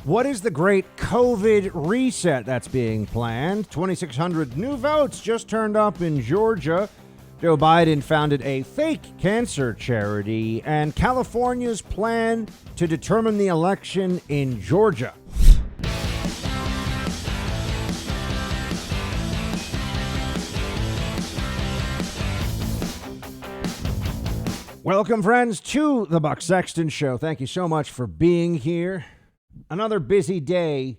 What is the great COVID reset that's being planned? 2,600 new votes just turned up in Georgia. Joe Biden founded a fake cancer charity, and California's plan to determine the election in Georgia. Welcome, friends, to the Buck Sexton Show. Thank you so much for being here. Another busy day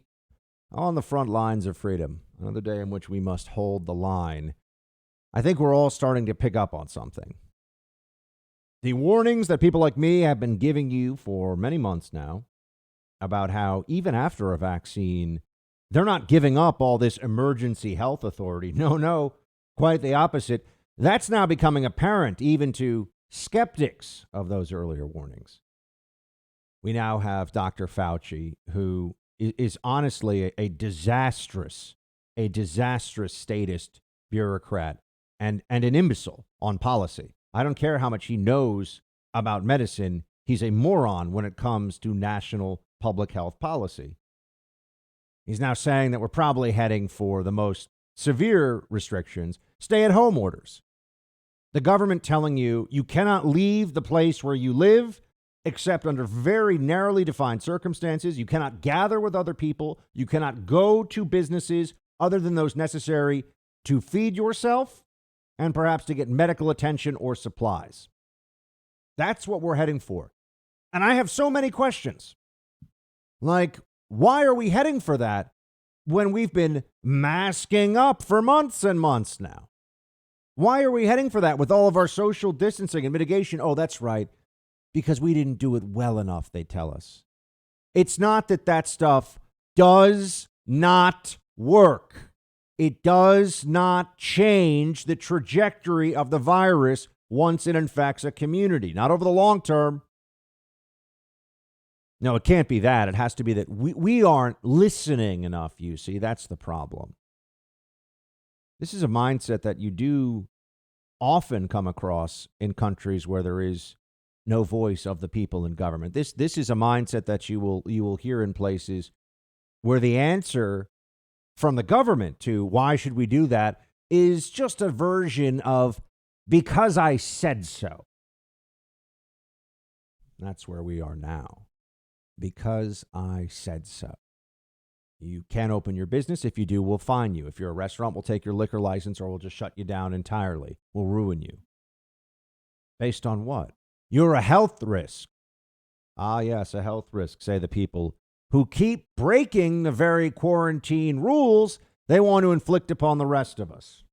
on the front lines of freedom. Another day in which we must hold the line. I think we're all starting to pick up on something. The warnings that people like me have been giving you for many months now about how even after a vaccine, they're not giving up all this emergency health authority. No, quite the opposite. That's now becoming apparent even to skeptics of those earlier warnings. We now have Dr. Fauci, who is honestly a disastrous statist bureaucrat and an imbecile on policy. I don't care how much he knows about medicine. He's a moron when it comes to national public health policy. He's now saying that we're probably heading for the most severe restrictions, stay-at-home orders. The government telling you you cannot leave the place where you live except under very narrowly defined circumstances. You cannot gather with other people. You cannot go to businesses other than those necessary to feed yourself and perhaps to get medical attention or supplies. That's what we're heading for. And I have so many questions. Like, why are we heading for that when we've been masking up for months and months now? Why are we heading for that with all of our social distancing and mitigation? Oh, that's right. Because we didn't do it well enough, they tell us. It's not that stuff does not work. It does not change the trajectory of the virus once it infects a community. Not over the long term. No, it can't be that. It has to be that we aren't listening enough, you see. That's the problem. This is a mindset that you do often come across in countries where there is no voice of the people in government. This is a mindset that you will hear in places where the answer from the government to why should we do that is just a version of because I said so. That's where we are now. Because I said so. You can't open your business. If you do, we'll fine you. If you're a restaurant, we'll take your liquor license or we'll just shut you down entirely. We'll ruin you. Based on what? You're a health risk. Ah, yes, a health risk, say the people who keep breaking the very quarantine rules they want to inflict upon the rest of us.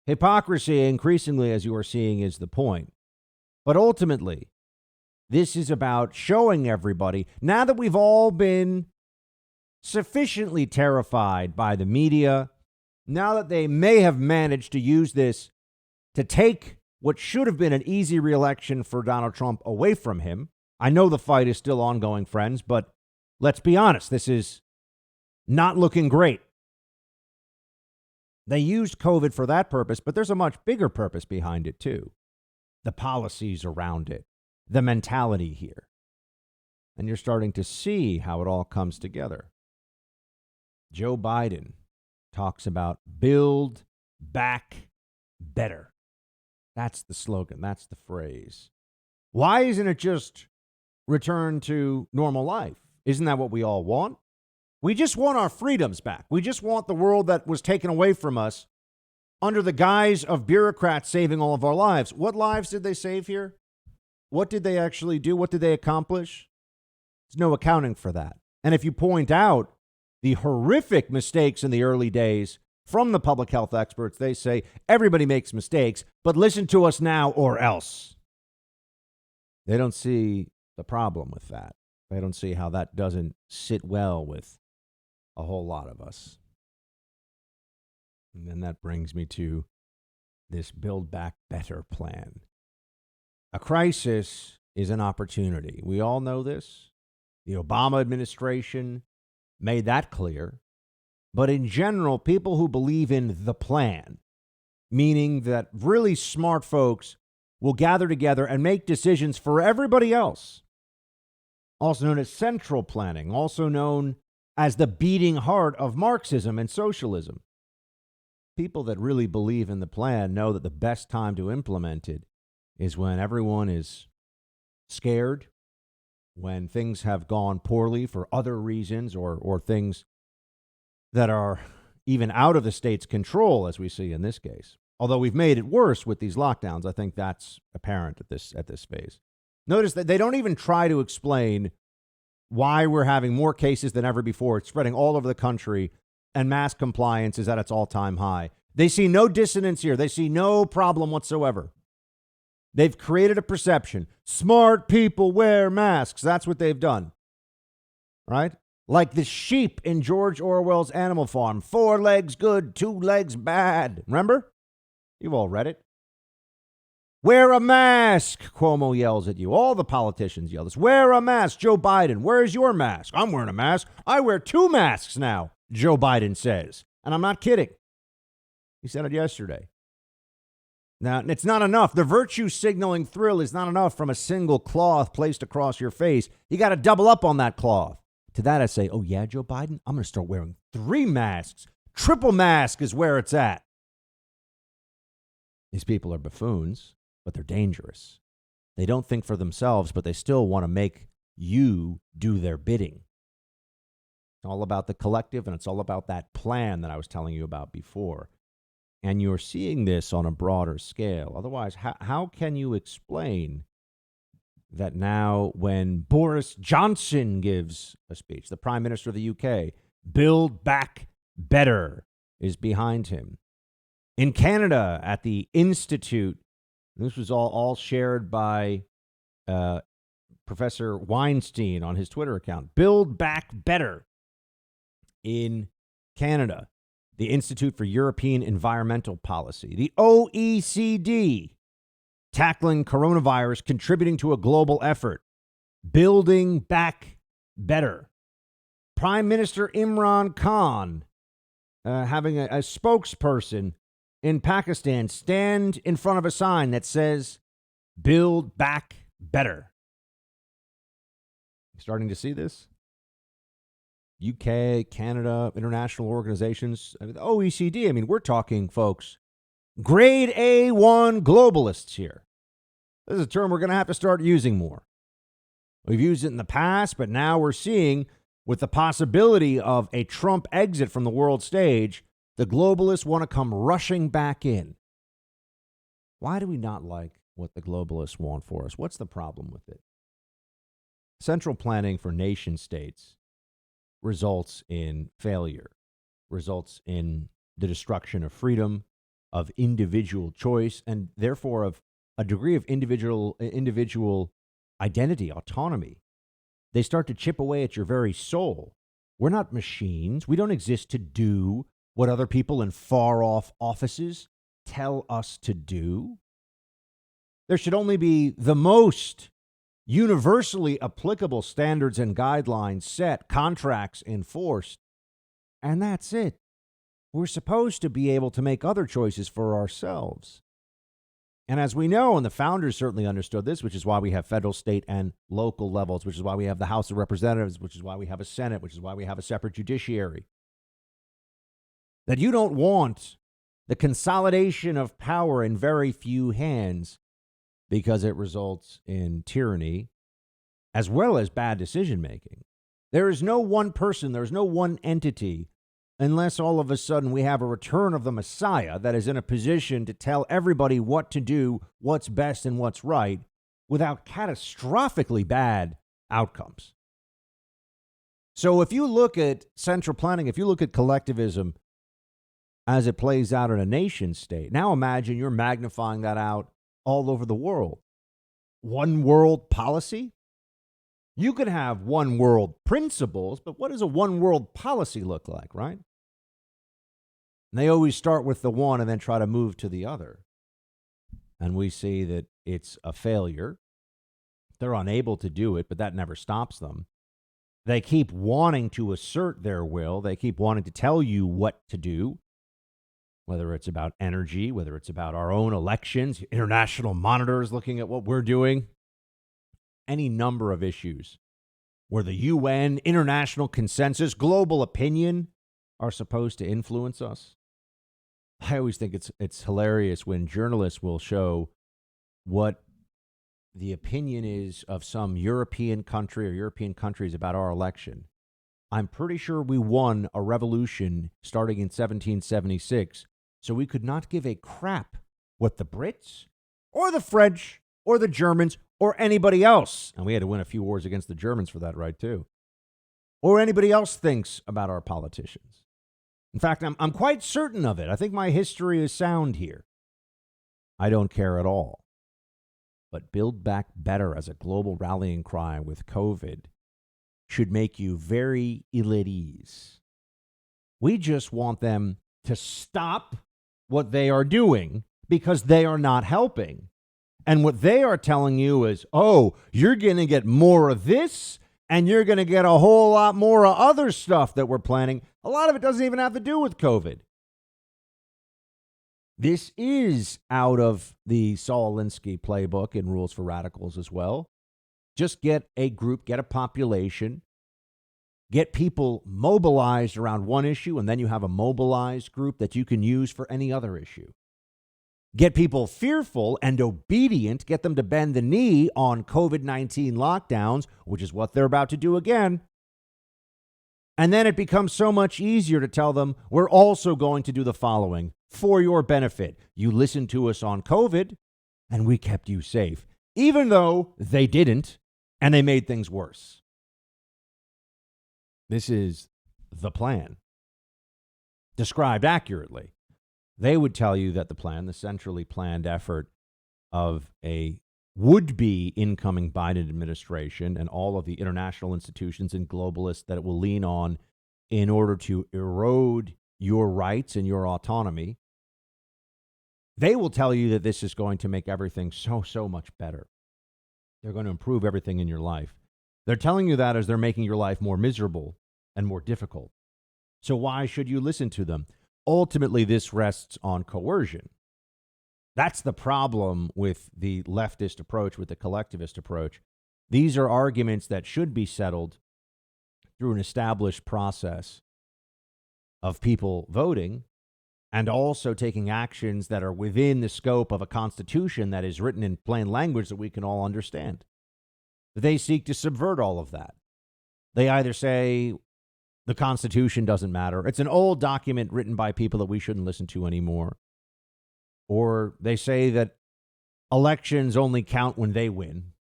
Hypocrisy, increasingly, as you are seeing, is the point. But ultimately, this is about showing everybody, now that we've all been sufficiently terrified by the media, now that they may have managed to use this to take what should have been an easy re-election for Donald Trump away from him. I know the fight is still ongoing, friends, but let's be honest, this is not looking great. They used COVID for that purpose, but there's a much bigger purpose behind it, too. The policies around it, the mentality here. And you're starting to see how it all comes together. Joe Biden talks about build back better. That's the slogan. That's the phrase. Why isn't it just return to normal life? Isn't that what we all want? We just want our freedoms back. We just want the world that was taken away from us under the guise of bureaucrats saving all of our lives. What lives did they save here? What did they actually do? What did they accomplish? There's no accounting for that. And if you point out the horrific mistakes in the early days from the public health experts, they say everybody makes mistakes, but listen to us now or else. They don't see the problem with that. They don't see how that doesn't sit well with a whole lot of us. And then that brings me to this Build Back Better plan. A crisis is an opportunity. We all know this. The Obama administration made that clear. But in general, people who believe in the plan, meaning that really smart folks will gather together and make decisions for everybody else, also known as central planning, also known as the beating heart of Marxism and socialism. People that really believe in the plan know that the best time to implement it is when everyone is scared, when things have gone poorly for other reasons or things that are even out of the state's control, as we see in this case. Although we've made it worse with these lockdowns, I think that's apparent at this phase. Notice that they don't even try to explain why we're having more cases than ever before. It's spreading all over the country, and mask compliance is at its all-time high. They see no dissonance here. They see no problem whatsoever. They've created a perception. Smart people wear masks. That's what they've done. Right? Like the sheep in George Orwell's Animal Farm. 4 legs good, 2 legs bad. Remember? You've all read it. Wear a mask, Cuomo yells at you. All the politicians yell this. Wear a mask, Joe Biden. Where's your mask? I'm wearing a mask. I wear 2 masks now, Joe Biden says. And I'm not kidding. He said it yesterday. Now, it's not enough. The virtue signaling thrill is not enough from a single cloth placed across your face. You got to double up on that cloth. To that I say, oh yeah, Joe Biden, I'm going to start wearing 3 masks. Triple mask is where it's at. These people are buffoons, but they're dangerous. They don't think for themselves, but they still want to make you do their bidding. It's all about the collective, and it's all about that plan that I was telling you about before. And you're seeing this on a broader scale. Otherwise, how can you explain that now when Boris Johnson gives a speech, the Prime Minister of the UK, Build Back Better is behind him. In Canada, at the Institute, this was all shared by Professor Weinstein on his Twitter account, Build Back Better in Canada. The Institute for European Environmental Policy, the OECD, tackling coronavirus, contributing to a global effort, building back better. Prime Minister Imran Khan having a spokesperson in Pakistan stand in front of a sign that says, build back better. Starting to see this? UK, Canada, international organizations, the OECD. I mean, we're talking, folks, grade A1 globalists here. This is a term we're going to have to start using more. We've used it in the past, but now we're seeing, with the possibility of a Trump exit from the world stage, the globalists want to come rushing back in. Why do we not like what the globalists want for us? What's the problem with it? Central planning for nation states results in failure, results in the destruction of freedom, of individual choice, and therefore of a degree of individual identity, autonomy. They start to chip away at your very soul. We're not machines. We don't exist to do what other people in far-off offices tell us to do. There should only be the most universally applicable standards and guidelines set, contracts enforced, and that's it. We're supposed to be able to make other choices for ourselves. And as we know, and the founders certainly understood this, which is why we have federal, state, and local levels, which is why we have the House of Representatives, which is why we have a Senate, which is why we have a separate judiciary, that you don't want the consolidation of power in very few hands, because it results in tyranny as well as bad decision-making. There is no one person, there is no one entity, unless all of a sudden we have a return of the Messiah that is in a position to tell everybody what to do, what's best and what's right, without catastrophically bad outcomes. So if you look at central planning, if you look at collectivism as it plays out in a nation state, now imagine you're magnifying that out all over the world. One world policy? You could have one world principles, but what does a one world policy look like, right? And they always start with the one and then try to move to the other. And we see that it's a failure. They're unable to do it, but that never stops them. They keep wanting to assert their will. They keep wanting to tell you what to do. Whether it's about energy, whether it's about our own elections, international monitors looking at what we're doing, any number of issues. where the UN, international consensus, global opinion are supposed to influence us. I always think it's hilarious when journalists will show what the opinion is of some European country or European countries about our election. I'm pretty sure we won a revolution starting in 1776, so we could not give a crap what the Brits or the French or the Germans or anybody else, and we had to win a few wars against the Germans for that right too, or anybody else thinks about our politicians. In fact, I'm quite certain of it. I think my history is sound here. I don't care at all. But Build Back Better as a global rallying cry with COVID should make you very ill at ease. We just want them to stop what they are doing because they are not helping. And what they are telling you is, oh, you're going to get more of this, and you're going to get a whole lot more of other stuff that we're planning. A lot of it doesn't even have to do with COVID. This is out of the Saul Alinsky playbook in Rules for Radicals as well. Just get a group, get a population, get people mobilized around one issue, and then you have a mobilized group that you can use for any other issue. Get people fearful and obedient, get them to bend the knee on COVID-19 lockdowns, which is what they're about to do again. And then it becomes so much easier to tell them, we're also going to do the following for your benefit. You listened to us on COVID, and we kept you safe, even though they didn't, and they made things worse. This is the plan, described accurately. They would tell you that the plan, the centrally planned effort of a would-be incoming Biden administration and all of the international institutions and globalists that it will lean on in order to erode your rights and your autonomy, they will tell you that this is going to make everything so much better. They're going to improve everything in your life. They're telling you that as they're making your life more miserable and more difficult. So why should you listen to them? Ultimately, this rests on coercion. That's the problem with the leftist approach, with the collectivist approach. These are arguments that should be settled through an established process of people voting and also taking actions that are within the scope of a constitution that is written in plain language that we can all understand. They seek to subvert all of that. They either say the Constitution doesn't matter. It's an old document written by people that we shouldn't listen to anymore. Or they say that elections only count when they win.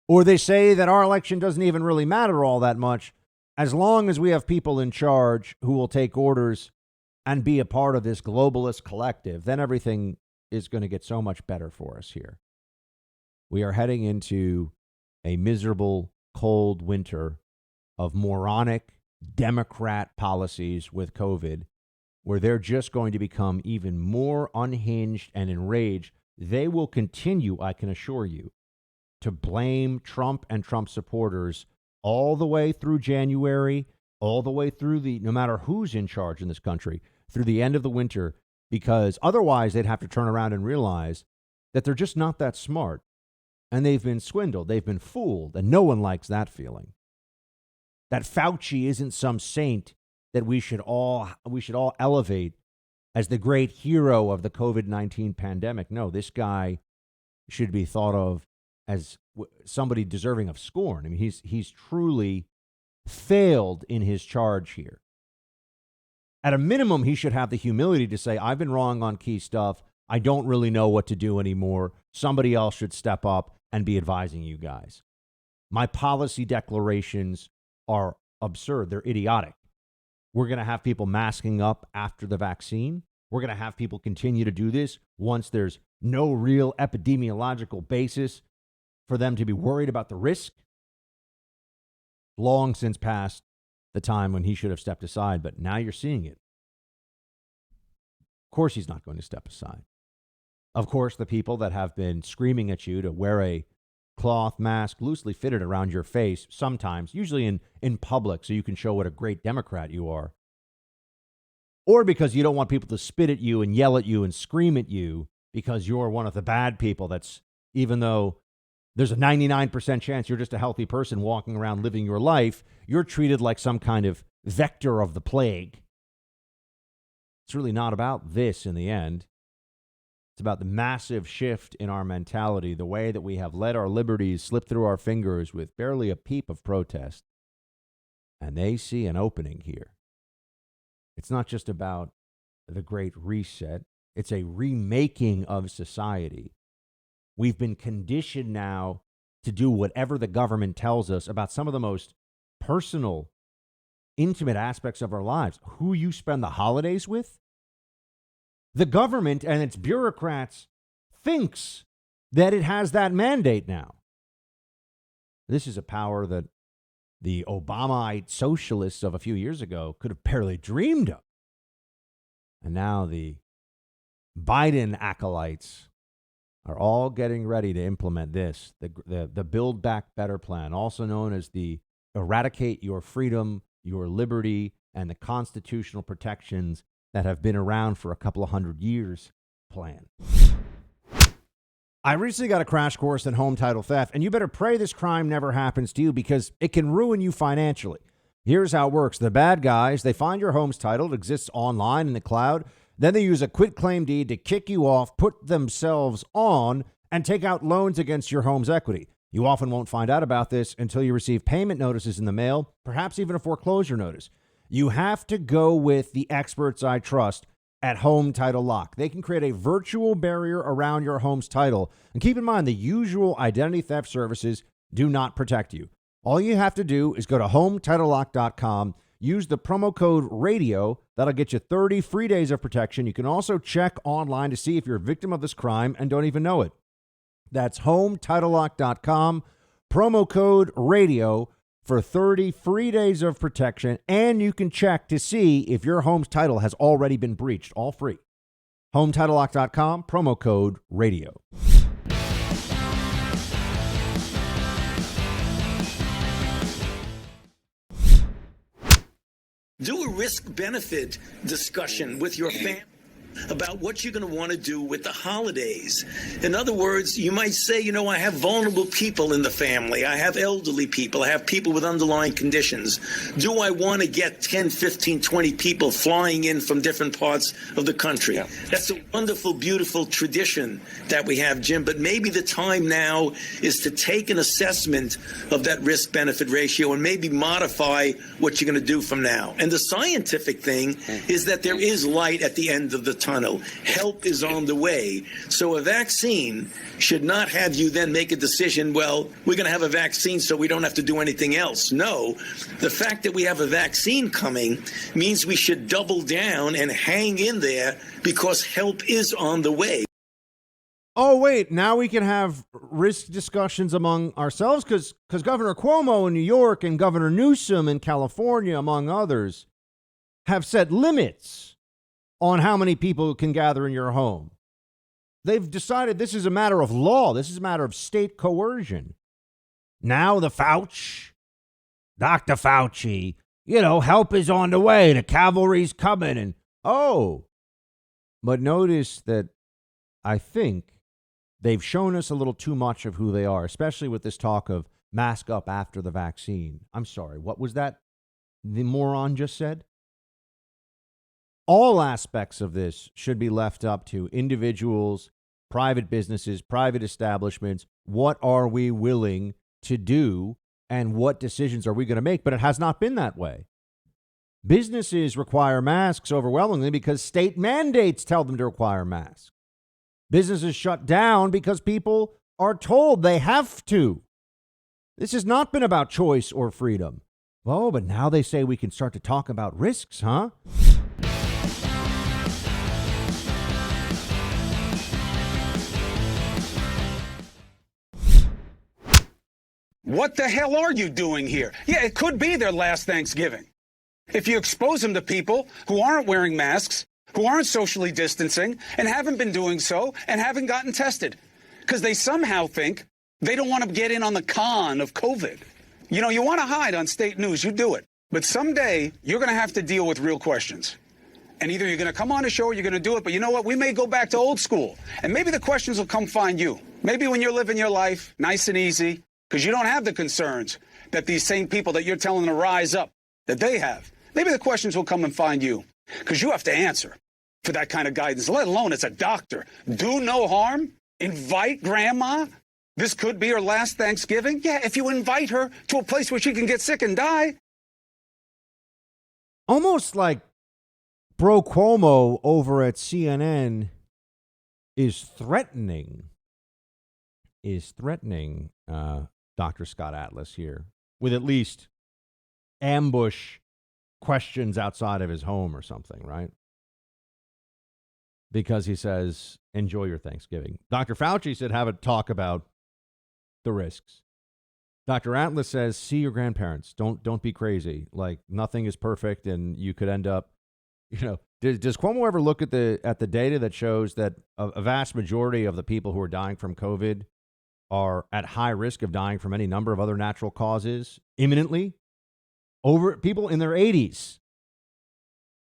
Or they say that our election doesn't even really matter all that much as long as we have people in charge who will take orders and be a part of this globalist collective. Then everything is going to get so much better for us here. We are heading into a miserable, cold winter of moronic Democrat policies with COVID, where they're just going to become even more unhinged and enraged. They will continue, I can assure you, to blame Trump and Trump supporters all the way through January, all the way through no matter who's in charge in this country, through the end of the winter, because otherwise they'd have to turn around and realize that they're just not that smart. And they've been swindled, they've been fooled, and no one likes that feeling. That Fauci isn't some saint that we should all elevate as the great hero of the COVID-19 pandemic. No, this guy should be thought of as somebody deserving of scorn. I mean, he's truly failed in his charge here. At a minimum, he should have the humility to say, I've been wrong on key stuff. I don't really know what to do anymore. Somebody else should step up and be advising you guys. My policy declarations are absurd. They're idiotic. We're going to have people masking up after the vaccine. We're going to have people continue to do this once there's no real epidemiological basis for them to be worried about the risk. Long since past the time when he should have stepped aside, but now you're seeing it. Of course he's not going to step aside. Of course, the people that have been screaming at you to wear a cloth mask loosely fitted around your face sometimes, usually in public, so you can show what a great Democrat you are. Or because you don't want people to spit at you and yell at you and scream at you because you're one of the bad people that's, even though there's a 99% chance you're just a healthy person walking around living your life. You're treated like some kind of vector of the plague. It's really not about this in the end. It's about the massive shift in our mentality, the way that we have let our liberties slip through our fingers with barely a peep of protest. And they see an opening here. It's not just about the Great Reset. It's a remaking of society. We've been conditioned now to do whatever the government tells us about some of the most personal, intimate aspects of our lives. Who you spend the holidays with? The government and its bureaucrats thinks that it has that mandate now. This is a power that the Obamaite socialists of a few years ago could have barely dreamed of. And now the Biden acolytes are all getting ready to implement this, the Build Back Better plan, also known as the Eradicate Your Freedom, Your Liberty, and the Constitutional Protections that have been around for a couple of hundred years plan. I recently got a crash course in home title theft, and you better pray this crime never happens to you because it can ruin you financially. Here's how it works. The bad guys, they find your home's title. It exists online in the cloud. Then they use a quitclaim deed to kick you off, put themselves on, and take out loans against your home's equity. You often won't find out about this until you receive payment notices in the mail, perhaps even a foreclosure notice. You have to go with the experts I trust at Home Title Lock. They can create a virtual barrier around your home's title. And keep in mind, the usual identity theft services do not protect you. All you have to do is go to HomeTitleLock.com, use the promo code RADIO. That'll get you 30 free days of protection. You can also check online to see if you're a victim of this crime and don't even know it. That's HomeTitleLock.com, promo code RADIO for 30 free days of protection, and you can check to see if your home's title has already been breached, all free. HomeTitleLock.com, promo code RADIO. Do a risk-benefit discussion with your family about what you're going to want to do with the holidays. In other words, you might say, you know, I have vulnerable people in the family. I have elderly people. I have people with underlying conditions. Do I want to get 10, 15, 20 people flying in from different parts of the country? Yeah. That's a wonderful, beautiful tradition that we have, Jim. But maybe the time now is to take an assessment of that risk-benefit ratio and maybe modify what you're going to do from now. And the scientific thing is that there is light at the end of the tunnel. Help is on the way. So a vaccine should not have you then make a decision, well, we're going to have a vaccine so we don't have to do anything else. No, the fact that we have a vaccine coming means we should double down and hang in there because help is on the way. Oh, wait, now we can have risk discussions among ourselves because Governor Cuomo in New York and Governor Newsom in California, among others, have set limits on how many people can gather in your home. They've decided this is a matter of law. This is a matter of state coercion. Now the Dr. Fauci, help is on the way. The cavalry's coming. But notice that I think they've shown us a little too much of who they are, especially with this talk of mask up after the vaccine. I'm sorry, what was that the moron just said? All aspects of this should be left up to individuals, private businesses, private establishments. What are we willing to do and what decisions are we going to make? But it has not been that way. Businesses require masks overwhelmingly because state mandates tell them to require masks. Businesses shut down because people are told they have to. This has not been about choice or freedom. Oh, but now they say we can start to talk about risks, huh? What the hell are you doing here? Yeah, it could be their last Thanksgiving. If you expose them to people who aren't wearing masks, who aren't socially distancing, and haven't been doing so, and haven't gotten tested, because they somehow think they don't want to get in on the con of COVID. You want to hide on state news, you do it. But someday, you're going to have to deal with real questions. And either you're going to come on a show or you're going to do it, but you know what? We may go back to old school, and maybe the questions will come find you. Maybe when you're living your life nice and easy, because you don't have the concerns that these same people that you're telling to rise up, that they have. Maybe the questions will come and find you, because you have to answer for that kind of guidance, let alone it's a doctor. Do no harm? Invite grandma? This could be her last Thanksgiving? Yeah, if you invite her to a place where she can get sick and die. Almost like Bro Cuomo over at CNN is threatening Dr. Scott Atlas here with at least ambush questions outside of his home or something, right? Because he says, enjoy your Thanksgiving. Dr. Fauci said, have a talk about the risks. Dr. Atlas says, see your grandparents. Don't be crazy. Like, nothing is perfect, and you could end up, does Cuomo ever look at the data that shows that a vast majority of the people who are dying from COVID are at high risk of dying from any number of other natural causes imminently? Over people in their 80s.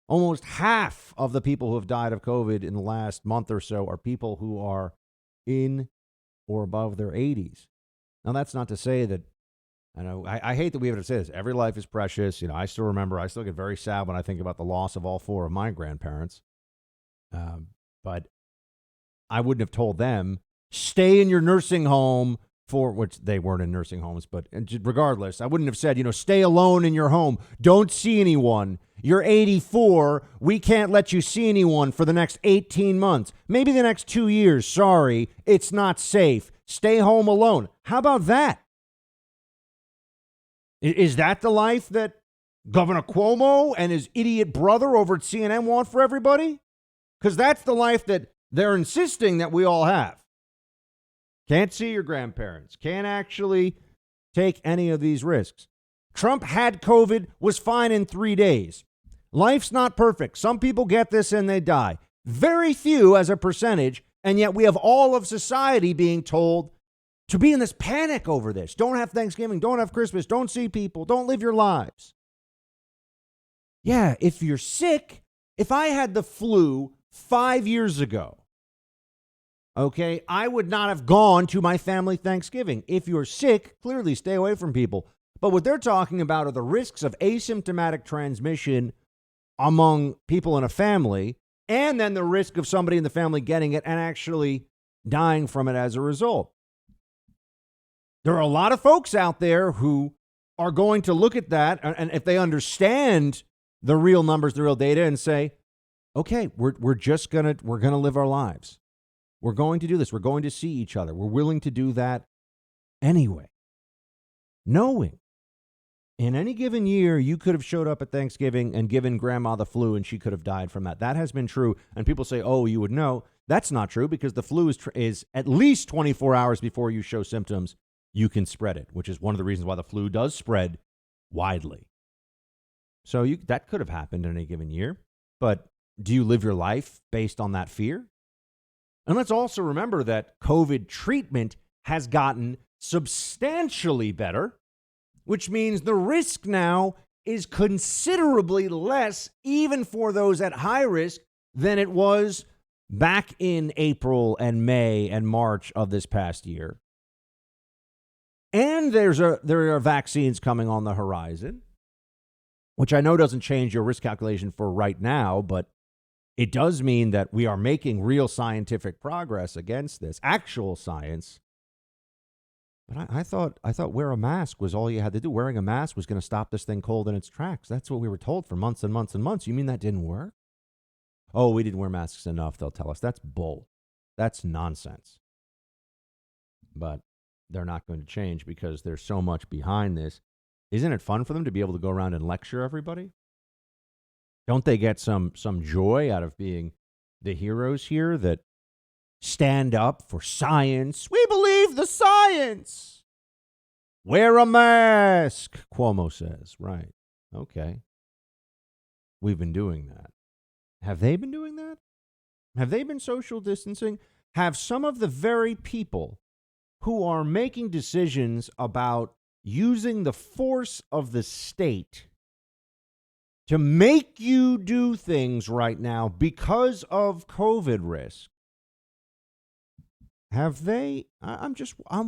Almost half of the people who have died of COVID in the last month or so are people who are in or above their 80s. Now, that's not to say that, I hate that we have to say this. Every life is precious. I still get very sad when I think about the loss of all four of my grandparents. But I wouldn't have told them, stay in your nursing home for, which they weren't in nursing homes, but regardless, I wouldn't have said, stay alone in your home. Don't see anyone. You're 84. We can't let you see anyone for the next 18 months. Maybe the next 2 years. Sorry, it's not safe. Stay home alone. How about that? Is that the life that Governor Cuomo and his idiot brother over at CNN want for everybody? Because that's the life that they're insisting that we all have. Can't see your grandparents. Can't actually take any of these risks. Trump had COVID, was fine in 3 days. Life's not perfect. Some people get this and they die. Very few as a percentage, and yet we have all of society being told to be in this panic over this. Don't have Thanksgiving. Don't have Christmas. Don't see people. Don't live your lives. Yeah, if you're sick, if I had the flu 5 years ago, okay, I would not have gone to my family Thanksgiving. If you're sick, clearly stay away from people. But what they're talking about are the risks of asymptomatic transmission among people in a family, and then the risk of somebody in the family getting it and actually dying from it as a result. There are a lot of folks out there who are going to look at that, and if they understand the real numbers, the real data, and say, okay, we're gonna live our lives. We're going to do this. We're going to see each other. We're willing to do that anyway. Knowing in any given year, you could have showed up at Thanksgiving and given grandma the flu and she could have died from that. That has been true. And people say, oh, you would know. That's not true because the flu is at least 24 hours before you show symptoms. You can spread it, which is one of the reasons why the flu does spread widely. So that could have happened in any given year. But do you live your life based on that fear? And let's also remember that COVID treatment has gotten substantially better, which means the risk now is considerably less, even for those at high risk, than it was back in April and May and March of this past year. And there are vaccines coming on the horizon, which I know doesn't change your risk calculation for right now, but it does mean that we are making real scientific progress against this, actual science. But I thought wear a mask was all you had to do. Wearing a mask was going to stop this thing cold in its tracks. That's what we were told for months and months and months. You mean that didn't work? Oh, we didn't wear masks enough, they'll tell us. That's bull. That's nonsense. But they're not going to change because there's so much behind this. Isn't it fun for them to be able to go around and lecture everybody? Don't they get some joy out of being the heroes here that stand up for science? We believe the science. Wear a mask, Cuomo says. Right. Okay. We've been doing that. Have they been doing that? Have they been social distancing? Have some of the very people who are making decisions about using the force of the state to make you do things right now because of COVID risk, have they? I'm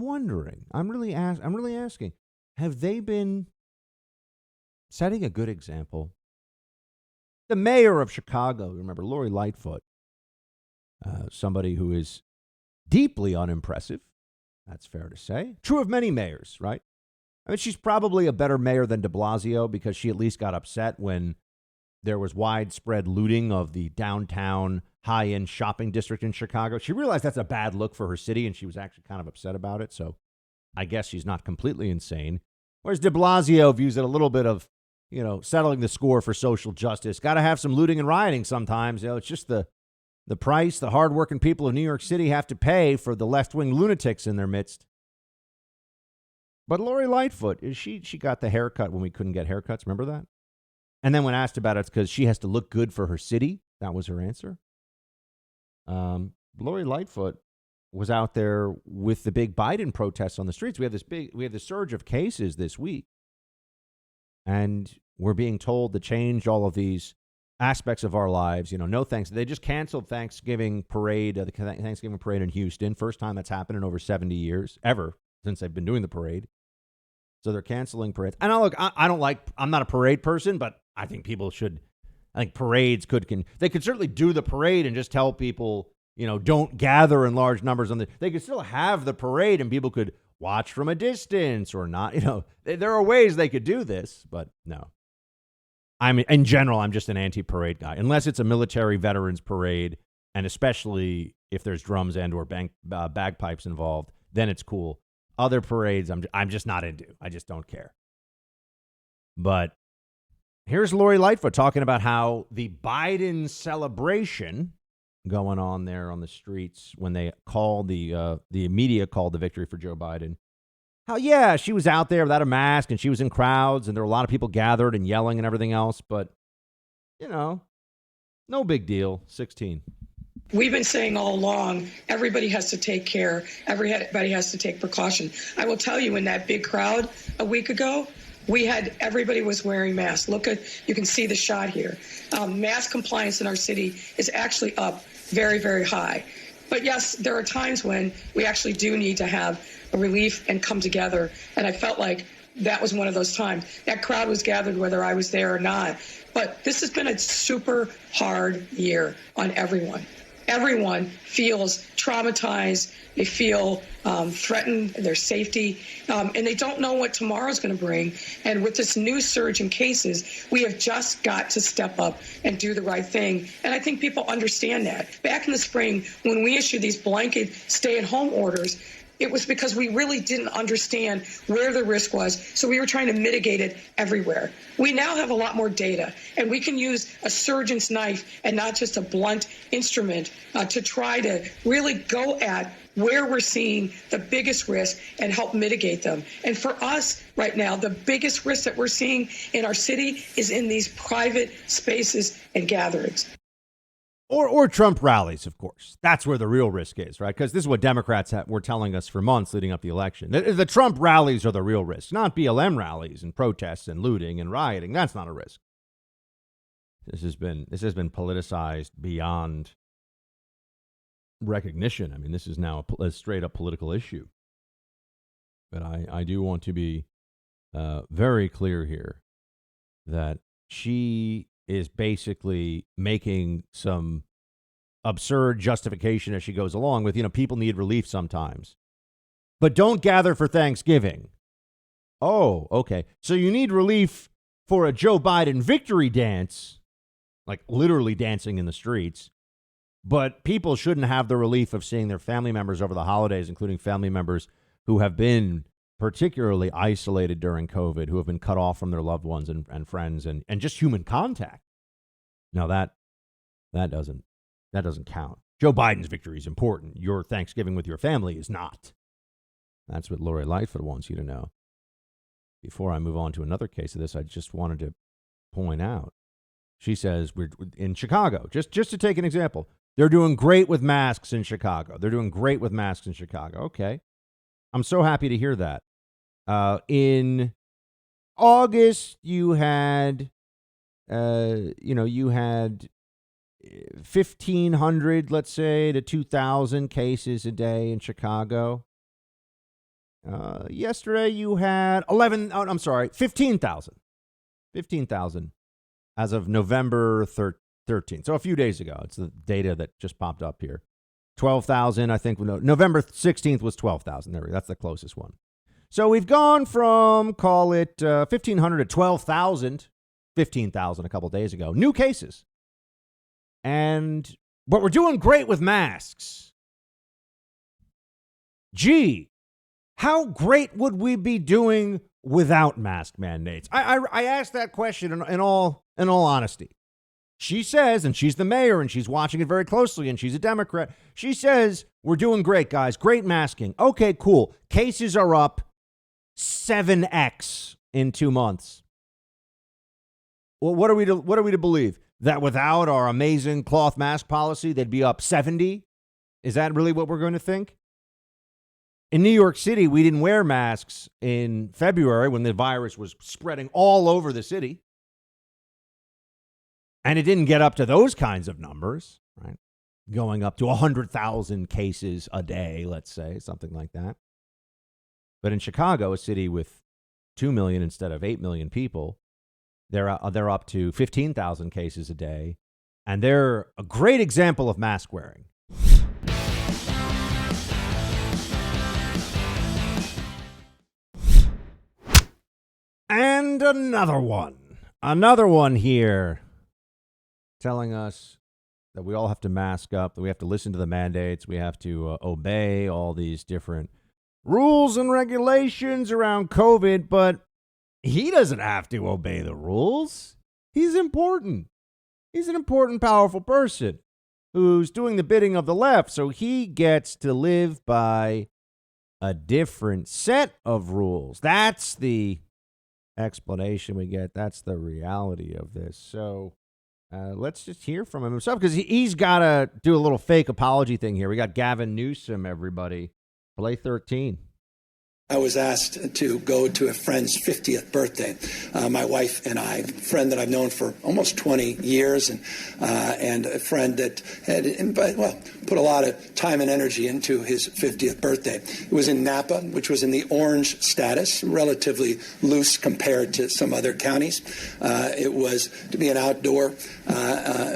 wondering. I'm really asking. Have they been setting a good example? The mayor of Chicago, remember Lori Lightfoot, somebody who is deeply unimpressive. That's fair to say. True of many mayors, right? I mean, she's probably a better mayor than de Blasio because she at least got upset when there was widespread looting of the downtown high-end shopping district in Chicago. She realized that's a bad look for her city, and she was actually kind of upset about it. So I guess she's not completely insane. Whereas de Blasio views it a little bit of, settling the score for social justice. Got to have some looting and rioting sometimes. It's just the price the hardworking people of New York City have to pay for the left-wing lunatics in their midst. But Lori Lightfoot, she got the haircut when we couldn't get haircuts. Remember that? And then when asked about it, it's because she has to look good for her city. That was her answer. Lori Lightfoot was out there with the big Biden protests on the streets. We have this surge of cases this week. And we're being told to change all of these aspects of our lives. No thanks. They just canceled Thanksgiving parade, the Thanksgiving parade in Houston. First time that's happened in over 70 years, ever, since they've been doing the parade. So they're canceling parades. And I'm not a parade person, but I think people should, parades they could certainly do the parade and just tell people, don't gather in large numbers they could still have the parade and people could watch from a distance or not. There are ways they could do this, but no. In general, I'm just an anti-parade guy. Unless it's a military veterans parade, and especially if there's drums and or bagpipes involved, then it's cool. Other parades, I'm just not into. I just don't care. But here's Lori Lightfoot talking about how the Biden celebration going on there on the streets when they called the media called the victory for Joe Biden. How, she was out there without a mask and she was in crowds and there were a lot of people gathered and yelling and everything else. But, no big deal. 16. We've been saying all along, everybody has to take care. Everybody has to take precaution. I will tell you, in that big crowd a week ago, everybody was wearing masks. You can see the shot here. Mask compliance in our city is actually up very, very high. But yes, there are times when we actually do need to have a relief and come together. And I felt like that was one of those times. That crowd was gathered whether I was there or not. But this has been a super hard year on everyone. Everyone feels traumatized. They feel threatened, their safety, and they don't know what tomorrow's going to bring. And with this new surge in cases, we have just got to step up and do the right thing. And I think people understand that. Back in the spring, when we issued these blanket stay-at-home orders, it was because we really didn't understand where the risk was, so we were trying to mitigate it everywhere. We now have a lot more data, and we can use a surgeon's knife and not just a blunt instrument to try to really go at where we're seeing the biggest risk and help mitigate them. And for us right now, the biggest risk that we're seeing in our city is in these private spaces and gatherings. Or Trump rallies, of course. That's where the real risk is, right? Because this is what Democrats were telling us for months leading up to the election. The Trump rallies are the real risk, not BLM rallies and protests and looting and rioting. That's not a risk. This has been politicized beyond recognition. I mean, this is now a straight up political issue. But I do want to be very clear here that she is basically making some absurd justification as she goes along with, people need relief sometimes. But don't gather for Thanksgiving. Oh, okay. So you need relief for a Joe Biden victory dance, like literally dancing in the streets. But people shouldn't have the relief of seeing their family members over the holidays, including family members who have been particularly isolated during COVID, who have been cut off from their loved ones and friends and just human contact. Now that doesn't count. Joe Biden's victory is important. Your Thanksgiving with your family is not. That's what Lori Lightfoot wants you to know. Before I move on to another case of this, I just wanted to point out. She says we're in Chicago, just to take an example. They're doing great with masks in Chicago. Okay. I'm so happy to hear that. In August, you had 1,500, let's say, to 2,000 cases a day in Chicago. Yesterday you had 15,000. 15,000 as of November 13th. So a few days ago. It's the data that just popped up here. 12,000, I think. No, November 16th was 12,000. There we go. That's the closest one. So we've gone from, call it 1,500 to 12,000, 15,000 a couple days ago. New cases. But we're doing great with masks. Gee, how great would we be doing without mask mandates? I asked that question in all honesty. She says, and she's the mayor, and she's watching it very closely, and she's a Democrat. She says, we're doing great, guys. Great masking. Okay, cool. Cases are up 7x in 2 months. Well, what are we to believe? That without our amazing cloth mask policy, they'd be up 70? Is that really what we're going to think? In New York City, we didn't wear masks in February when the virus was spreading all over the city. And it didn't get up to those kinds of numbers, right? Going up to 100,000 cases a day, let's say, something like that. But in Chicago, a city with 2 million instead of 8 million people, they're up to 15,000 cases a day. And they're a great example of mask wearing. And another one here telling us that we all have to mask up, that we have to listen to the mandates, we have to obey all these different rules and regulations around COVID, but he doesn't have to obey the rules. He's important. He's an important, powerful person who's doing the bidding of the left, so he gets to live by a different set of rules. That's the explanation we get. That's the reality of this. So let's just hear from him himself, because he's got to do a little fake apology thing here. We got Gavin Newsom, everybody. Play 13. I was asked to go to a friend's 50th birthday. My wife and I, a friend that I've known for almost 20 years, and a friend that had, put a lot of time and energy into his 50th birthday. It was in Napa, which was in the orange status, relatively loose compared to some other counties. It was to be an outdoor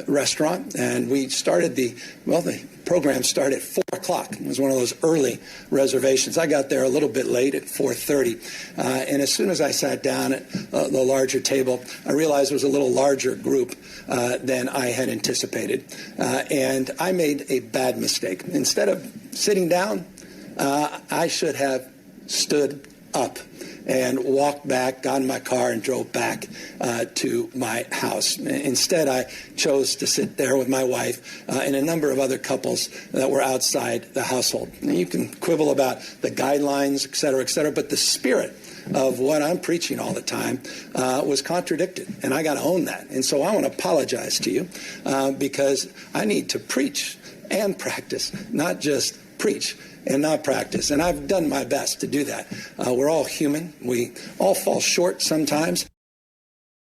restaurant, and we started the program started at 4 o'clock. It was one of those early reservations. I got there a little bit late at 4:30. And as soon as I sat down at the larger table, I realized it was a little larger group than I had anticipated. And I made a bad mistake. Instead of sitting down, I should have stood up and walked back, got in my car, and drove back to my house. Instead, I chose to sit there with my wife and a number of other couples that were outside the household. And you can quibble about the guidelines, et cetera, but the spirit of what I'm preaching all the time was contradicted, and I got to own that. And so I want to apologize to you because I need to preach and practice, not just preach and not practice. And I've done my best to do that. We're all human. We all fall short sometimes.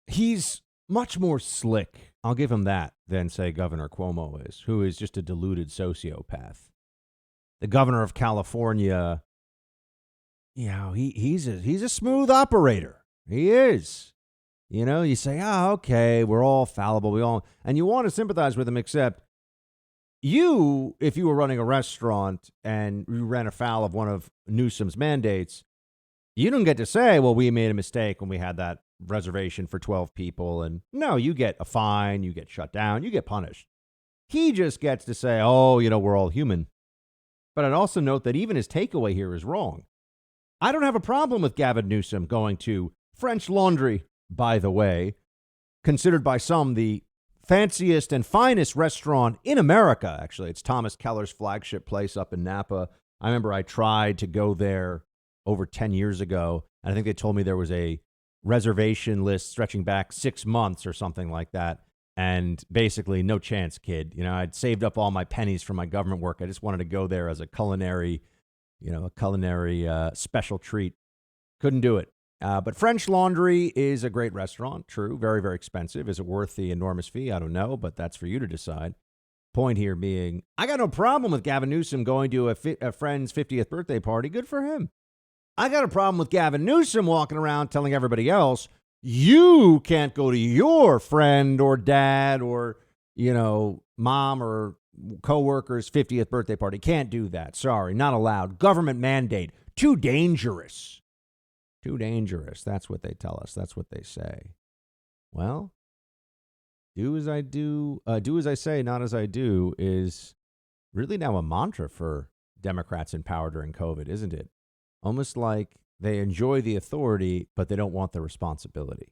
He's much more slick, I'll give him that, than, say, Governor Cuomo is, who is just a deluded sociopath. The governor of California, he's a smooth operator. He is. You say, okay, we're all fallible. And you want to sympathize with him, except if you were running a restaurant and you ran afoul of one of Newsom's mandates, you don't get to say, well, we made a mistake when we had that reservation for 12 people. And no, you get a fine, you get shut down, you get punished. He just gets to say, we're all human. But I'd also note that even his takeaway here is wrong. I don't have a problem with Gavin Newsom going to French Laundry, by the way, considered by some the fanciest and finest restaurant in America, actually. It's Thomas Keller's flagship place up in Napa. I remember I tried to go there over 10 years ago, and I think they told me there was a reservation list stretching back 6 months or something like that, and basically no chance, kid. I'd saved up all my pennies from my government work. I just wanted to go there as a culinary special treat. Couldn't do it. But French Laundry is a great restaurant. True. Very, very expensive. Is it worth the enormous fee? I don't know, but that's for you to decide. Point here being, I got no problem with Gavin Newsom going to a friend's 50th birthday party. Good for him. I got a problem with Gavin Newsom walking around telling everybody else, you can't go to your friend or dad or, mom or coworker's 50th birthday party. Can't do that. Sorry, not allowed. Government mandate. Too dangerous. Too dangerous. That's what they tell us. That's what they say. Well, do as I say, not as I do is really now a mantra for Democrats in power during COVID, isn't it? Almost like they enjoy the authority, but they don't want the responsibility.